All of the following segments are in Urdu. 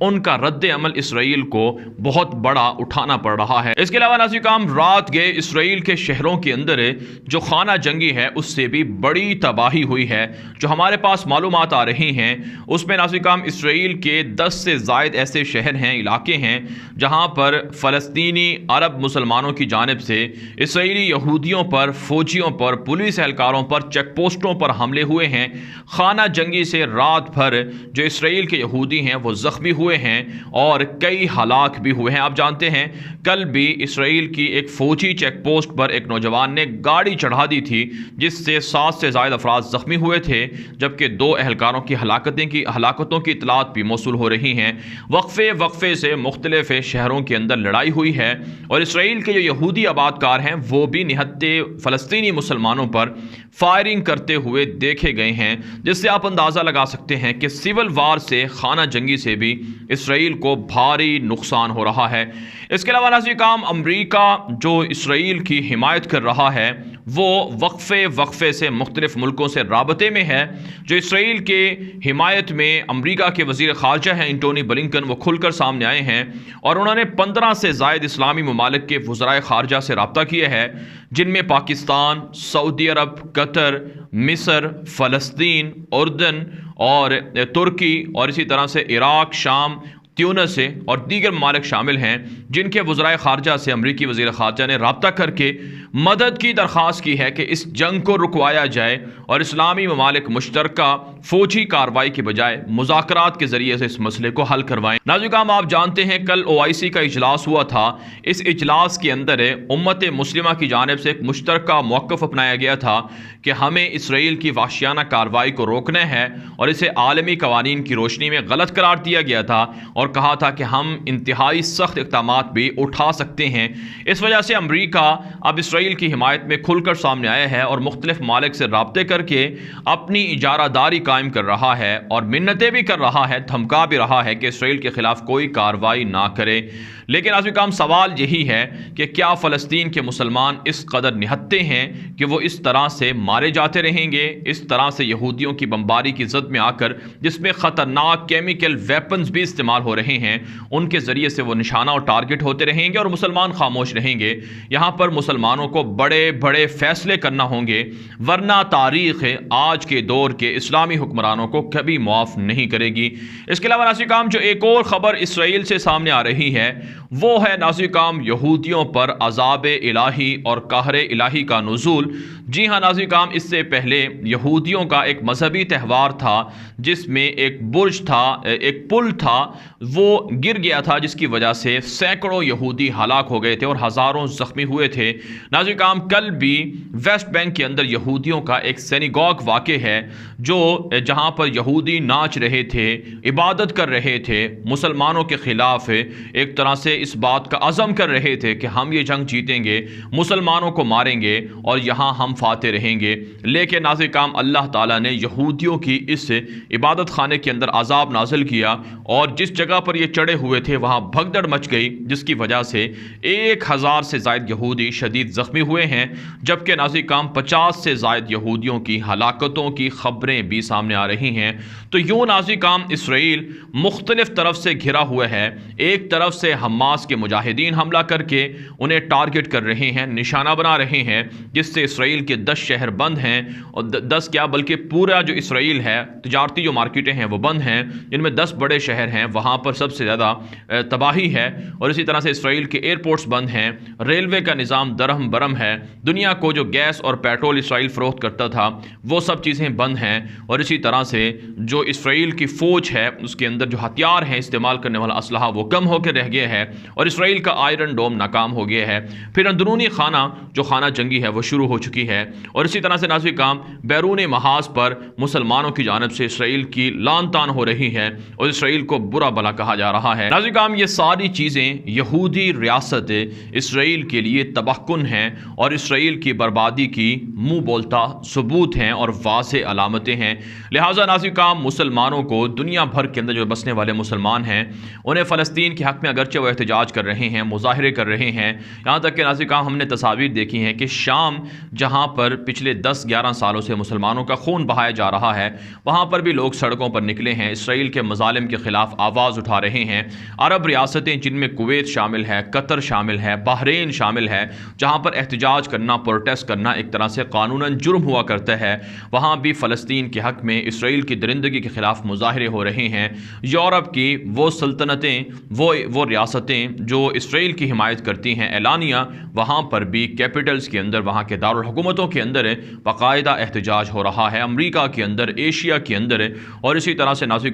ان کا رد عمل اسرائیل کو بہت بڑا اٹھانا پڑ رہا ہے۔ اس کے علاوہ ناظرین کرام رات گئے اسرائیل کے شہروں کے اندر جو خانہ جنگی ہے اس سے بھی بڑی تباہی ہوئی ہے۔ جو ہمارے پاس معلومات آ رہی ہیں اس میں ناظرین کرام اسرائیل کے 10 سے زائد ایسے شہر ہیں، علاقے ہیں جہاں پر فلسطینی عرب مسلمانوں کی جانب سے اسرائیلی یہودیوں پر، فوجیوں پر، پولیس اہلکاروں پر، چیک پوسٹوں پر حملے ہوئے ہیں۔ خانہ جنگی سے رات بھر جو اسرائیل کے یہودی ہیں وہ زخمی ہوئے ہیں اور کئی ہلاک بھی ہوئے ہیں۔ آپ جانتے ہیں کل بھی اسرائیل کی ایک فوجی چیک پوسٹ پر ایک نوجوان نے گاڑی چڑھا دی تھی جس سے 7 سے زائد افراد زخمی ہوئے تھے، جبکہ 2 اہلکاروں کی ہلاکتوں کی اطلاعات بھی موصول ہو رہی ہیں۔ وقفے سے مختلف شہروں کے اندر لڑائی ہوئی ہے اور اسرائیل کے جو یہودی آباد کار ہیں وہ بھی نہتے فلسطینی مسلمانوں پر فائرنگ کرتے ہوئے دیکھے گئے ہیں، جس سے آپ اندازہ لگا سکتے ہیں کہ سول وار سے، خانہ جنگی سے بھی اسرائیل کو بھاری نقصان ہو رہا ہے۔ اس کے علاوہ ناظرین کرام امریکہ جو اسرائیل کی حمایت کر رہا ہے وہ وقفے سے مختلف ملکوں سے رابطے میں ہے۔ جو اسرائیل کے حمایت میں امریکہ کے وزیر خارجہ ہیں انٹونی بلنکن، وہ کھل کر سامنے آئے ہیں اور انہوں نے 15 سے زائد اسلامی ممالک کے وزرائے خارجہ سے رابطہ کیا ہے، جن میں پاکستان، سعودی عرب، قطر، مصر، فلسطین، اردن اور ترکی اور اسی طرح سے عراق، شام، تیونس اور دیگر ممالک شامل ہیں، جن کے وزرائے خارجہ سے امریکی وزیر خارجہ نے رابطہ کر کے مدد کی درخواست کی ہے کہ اس جنگ کو رکوایا جائے اور اسلامی ممالک مشترکہ فوجی کارروائی کے بجائے مذاکرات کے ذریعے سے اس مسئلے کو حل کروائیں۔ ناظرین کرام آپ جانتے ہیں کل OIC کا اجلاس ہوا تھا۔ اس اجلاس کے اندر امت مسلمہ کی جانب سے ایک مشترکہ موقف اپنایا گیا تھا کہ ہمیں اسرائیل کی وحشیانہ کارروائی کو روکنا ہے اور اسے عالمی قوانین کی روشنی میں غلط قرار دیا گیا تھا اور کہا تھا کہ ہم انتہائی سخت اقدامات بھی اٹھا سکتے ہیں۔ اس وجہ سے امریکہ اب اسرائیل کی حمایت میں کھل کر سامنے آیا ہے اور مختلف ممالک سے رابطے کر کے اپنی اجارہ داری قائم کر رہا ہے اور منتیں بھی کر رہا ہے، دھمکا بھی رہا ہے کہ اسرائیل کے خلاف کوئی کارروائی نہ کرے۔ لیکن ناظرین کرام سوال یہی ہے کہ کیا فلسطین کے مسلمان اس قدر نہتے ہیں کہ وہ اس طرح سے مارے جاتے رہیں گے، اس طرح سے یہودیوں کی بمباری کی زد میں آ کر جس میں خطرناک کیمیکل ویپنز بھی استعمال ہو رہے ہیں ان کے ذریعے سے وہ نشانہ اور ٹارگٹ ہوتے رہیں گے اور مسلمان خاموش رہیں گے؟ یہاں پر مسلمانوں کو بڑے بڑے فیصلے کرنا ہوں گے، ورنہ تاریخ آج کے دور کے اسلامی حکمرانوں کو کبھی معاف نہیں کرے گی۔ اس کے علاوہ ناظرین کرام جو ایک اور خبر اسرائیل سے سامنے آ رہی ہے وہ ہے ناظرین کرام یہودیوں پر عذاب الہی اور قہر الہی کا نزول۔ جی ہاں ناظرین کرام اس سے پہلے یہودیوں کا ایک مذہبی تہوار تھا جس میں ایک برج تھا، ایک پل تھا، وہ گر گیا تھا جس کی وجہ سے سینکڑوں یہودی ہلاک ہو گئے تھے اور ہزاروں زخمی ہوئے تھے۔ ناظرین کرام کل بھی ویسٹ بینک کے اندر یہودیوں کا ایک سینیگوگ واقع ہے جہاں پر یہودی ناچ رہے تھے، عبادت کر رہے تھے، مسلمانوں کے خلاف ایک طرح سے اس بات کا عزم کر رہے تھے کہ ہم یہ جنگ جیتیں گے، مسلمانوں کو ماریں گے اور یہاں ہم فاتح رہیں گے۔ لیکن ناظرین کرام اللہ تعالیٰ نے یہودیوں کی اس عبادت خانے کے اندر عذاب نازل کیا اور جس جگہ پر یہ چڑھے ہوئے تھے وہاں بھگدڑ مچ گئی، جس کی وجہ سے 1000 سے زائد یہودی شدید زخمی ہوئے ہیں، جبکہ ناظرین کرام 50 سے زائد یہودیوں کی ہلاکتوں کی خبریں بھی سامنے آ رہی ہیں۔ تو یوں ناظرین کرام اسرائیل مختلف طرف سے گھرا ہوا ہے۔ ایک طرف سے حماس کے مجاہدین حملہ کر کے انہیں ٹارگٹ کر رہے ہیں، نشانہ بنا رہے ہیں، جس سے اسرائیل کے 10 شہر بند ہیں اور 10 کیا بلکہ پورا جو اسرائیل ہے تجارتی جو مارکیٹیں ہیں وہ بند ہیں، جن میں 10 بڑے شہر ہیں، وہاں پر سب سے زیادہ تباہی ہے اور اسی طرح سے اسرائیل کے ایئرپورٹس بند ہیں، ریلوے کا نظام درہم برہم ہے، دنیا کو جو گیس اور پیٹرول اسرائیل فروخت کرتا تھا وہ سب چیزیں بند ہیں اور اسی طرح سے جو اسرائیل کی فوج ہے اس کے اندر جو ہتھیار ہیں استعمال کرنے والا اسلحہ وہ کم ہو کے رہ گیا ہے اور اسرائیل کا آئرن ڈوم ناکام ہو گیا ہے۔ پھر اندرونی خانہ جنگی ہے وہ شروع ہو چکی ہے اور اسی طرح سے ناظرین کرام بیرون محاذ پر مسلمانوں کی جانب سے اسرائیل کی لان تان ہو رہی ہے اور اسرائیل کو برا بلا کہا جا رہا ہے۔ ناظرین کرام یہ ساری چیزیں یہودی ریاست اسرائیل کے لیے تباہ کن ہیں اور اسرائیل کی بربادی کی منہ بولتا ثبوت ہیں اور واضح علامتیں ہیں۔ لہٰذا ناظرین کرام مسلمانوں کو دنیا بھر کے اندر جو بسنے والے مسلمان ہیں انہیں فلسطین کے حق میں اگرچہ وہ احتجاج کر رہے ہیں، مظاہرے کر رہے ہیں، یہاں تک کہ ناظرین ہم نے تصاویر دیکھی ہیں کہ شام جہاں پر پچھلے 10-11 سالوں سے مسلمانوں کا خون بہایا جا رہا ہے، وہاں پر بھی لوگ سڑکوں پر نکلے ہیں، اسرائیل کے مظالم کے خلاف آواز اٹھا رہے ہیں۔ عرب ریاستیں جن میں کویت شامل ہے، قطر شامل ہے، بحرین شامل ہے، جہاں پر احتجاج کرنا، پروٹیسٹ کرنا ایک طرح سے قانوناً جرم ہوا کرتا ہے، وہاں بھی فلسطین کے حق میں، اسرائیل کی درندگی کے خلاف مظاہرے ہو رہے ہیں۔ یورپ کی وہ سلطنتیں، وہ ریاستیں جو اسرائیل کی حمایت کرتی ہیں اعلانیہ، وہاں پر بھی کیپٹلز کے اندر، وہاں کے دارالحکومتوں کے اندر باقاعدہ احتجاج ہو رہا ہے، امریکہ کے اندر، ایشیا کے اندر، اور اسی طرح سے ناظرین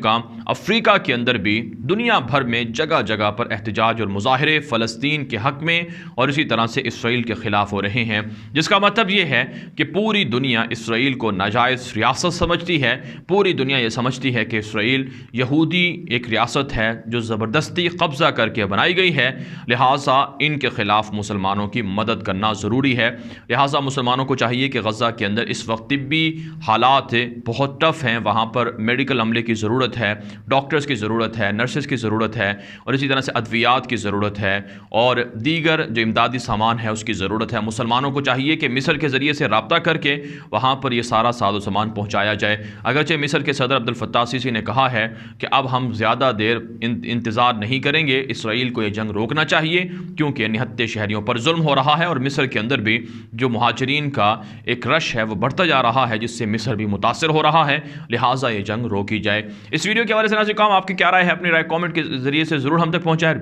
افریقہ کے اندر بھی دنیا بھر میں جگہ جگہ پر احتجاج اور مظاہرے فلسطین کے حق میں اور اسی طرح سے اسرائیل کے خلاف ہو رہے ہیں، جس کا مطلب یہ ہے کہ پوری دنیا اسرائیل کو ناجائز ریاست سمجھتی ہے، پوری دنیا یہ سمجھتی ہے کہ اسرائیل یہودی ایک ریاست ہے جو زبردستی قبضہ کر کے بنائی گئی ہے، لہٰذا ان کے خلاف مسلمانوں کی مدد کرنا ضروری ہے۔ لہٰذا مسلمانوں کو چاہیے کہ غزہ کے اندر اس وقت طبی حالات بہت ٹف ہیں، وہاں پر میڈیکل عملے کی ضرورت ہے، ڈاکٹرز کی ضرورت ہے، نرسز کی ضرورت ہے، اور اسی طرح سے ادویات کی ضرورت ہے، اور دیگر جو امدادی سامان ہے اس کی ضرورت ہے۔ مسلمانوں کو چاہیے کہ مصر کے ذریعے سے رابطہ کر کے وہاں پر یہ سارا ساز و سامان پہنچایا جائے۔ اگرچہ مصر کے صدر عبد الفتاح السیسی نے کہا ہے کہ اب ہم زیادہ دیر انتظار نہیں کریں گے، اسرائیل کو یہ جنگ روکنا چاہیے کیونکہ نہتے شہریوں پر ظلم ہو رہا ہے، اور مصر کے اندر بھی جو مہاجرین کا ایک رش ہے وہ بڑھتا جا رہا ہے، جس سے مصر بھی متاثر ہو رہا ہے، لہٰذا یہ جنگ روکی جائے۔ اس ویڈیو کے حوالے سے ناظرین آپ کی کیا رائے ہے؟ اپنی رائے کامنٹ کے ذریعے سے ضرور ہم تک پہنچائیں۔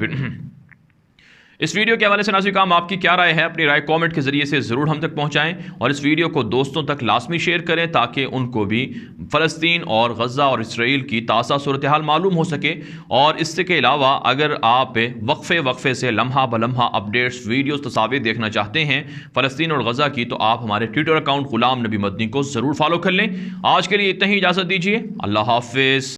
اس ویڈیو کے حوالے سے ناظرین آپ کی کیا رائے ہے؟ اپنی رائے کامنٹ کے ذریعے سے ضرور ہم تک پہنچائیں، اور اس ویڈیو کو دوستوں تک لازمی شیئر کریں تاکہ ان کو بھی فلسطین اور غزہ اور اسرائیل کی تازہ صورتحال معلوم ہو سکے۔ اور اس کے علاوہ اگر آپ وقفے سے لمحہ بلمحہ اپڈیٹس، ویڈیوز، تصاویر دیکھنا چاہتے ہیں فلسطین اور غزہ کی، تو آپ ہمارے ٹویٹر اکاؤنٹ غلام نبی مدنی کو ضرور فالو کر لیں۔ آج کے لیے اتنا ہی، اجازت دیجیے، اللہ حافظ۔